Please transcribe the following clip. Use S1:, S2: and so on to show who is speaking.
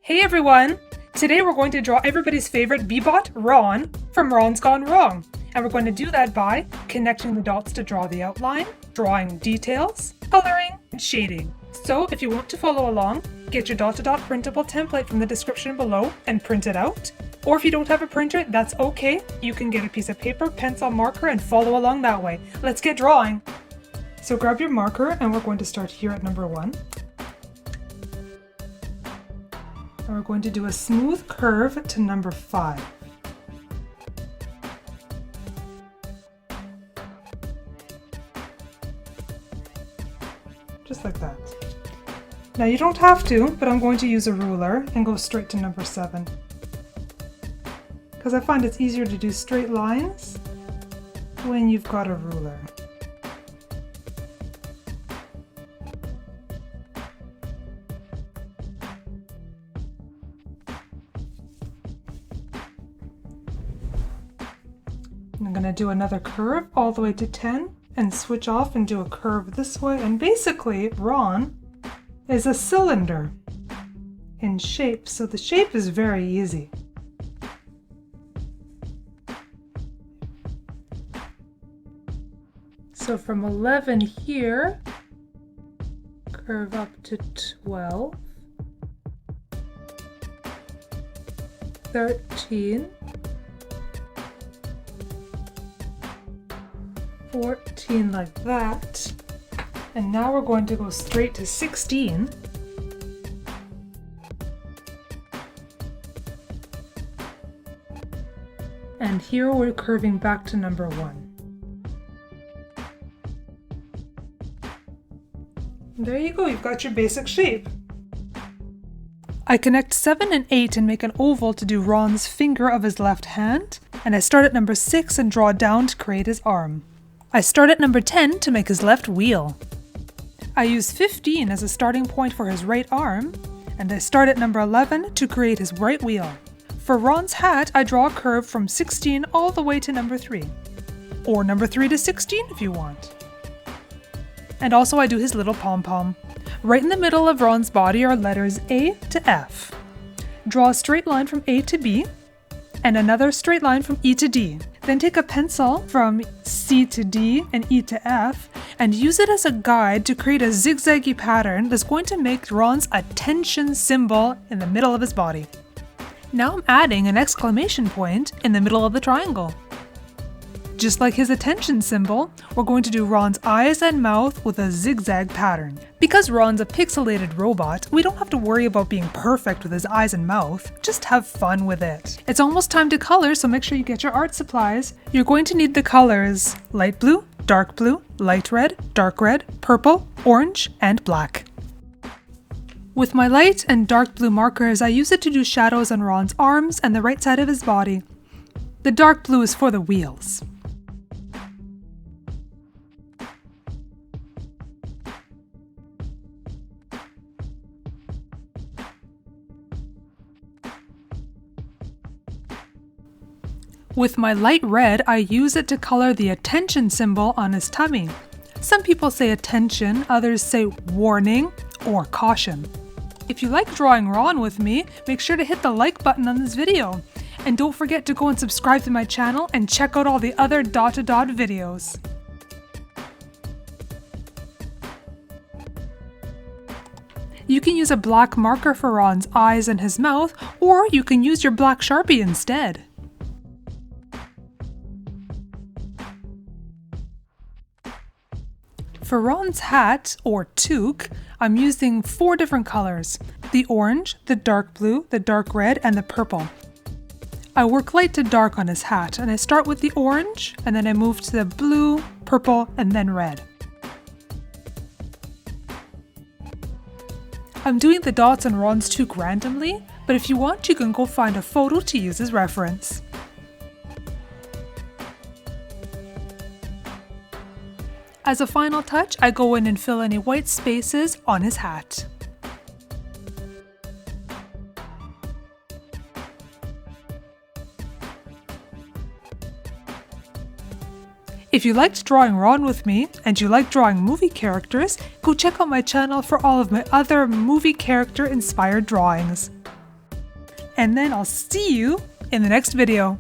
S1: Hey everyone! Today we're going to draw everybody's favorite Bee-Bot, Ron, from Ron's Gone Wrong. And we're going to do that by connecting the dots to draw the outline, drawing details, coloring, and shading. So if you want to follow along, get your dot-to-dot printable template from the description below and print it out. Or if you don't have a printer, that's okay. You can get a piece of paper, pencil, marker, and follow along that way. Let's get drawing! So grab your marker and we're going to start here at number 1. And we're going to do a smooth curve to number 5. Just like that. Now you don't have to, but I'm going to use a ruler and go straight to number 7. Because I find it's easier to do straight lines when you've got a ruler. I'm going to do another curve all the way to 10 and switch off and do a curve this way. And basically, Ron is a cylinder in shape, so the shape is very easy. So from 11 here, curve up to 12, 13, 14 like that, and now we're going to go straight to 16. And here we're curving back to number 1. There you go, you've got your basic shape. I connect 7 and 8 and make an oval to do Ron's finger of his left hand, and I start at number 6 and draw down to create his arm. I start at number 10 to make his left wheel. I use 15 as a starting point for his right arm, and I start at number 11 to create his right wheel. For Ron's hat, I draw a curve from 16 all the way to number 3, or number 3 to 16 if you want. And also I do his little pom-pom. Right in the middle of Ron's body are letters A to F. Draw a straight line from A to B, and another straight line from E to D. Then take a pencil from C to D and E to F and use it as a guide to create a zigzaggy pattern that's going to make Ron's attention symbol in the middle of his body. Now I'm adding an exclamation point in the middle of the triangle. Just like his attention symbol, we're going to do Ron's eyes and mouth with a zigzag pattern. Because Ron's a pixelated robot, we don't have to worry about being perfect with his eyes and mouth. Just have fun with it. It's almost time to color, so make sure you get your art supplies. You're going to need the colors light blue, light red, dark red, purple, orange, and black. With my light and dark blue markers, I use it to do shadows on Ron's arms and the right side of his body. The dark blue is for the wheels. With my light red, I use it to color the attention symbol on his tummy. Some people say attention, others say warning or caution. If you like drawing Ron with me, make sure to hit the like button on this video. And don't forget to go and subscribe to my channel and check out all the other dot-to-dot videos. You can use a black marker for Ron's eyes and his mouth, or you can use your black Sharpie instead. For Ron's hat, or toque, I'm using 4 different colors: the orange, the dark blue, the dark red, and the purple. I work light to dark on his hat, and I start with the orange, and then I move to the blue, purple, and then red. I'm doing the dots on Ron's toque randomly, but if you want, you can go find a photo to use as reference. As a final touch, I go in and fill any white spaces on his hat. If you liked drawing Ron with me, and you like drawing movie characters, go check out my channel for all of my other movie character inspired drawings. and then I'll see you in the next video.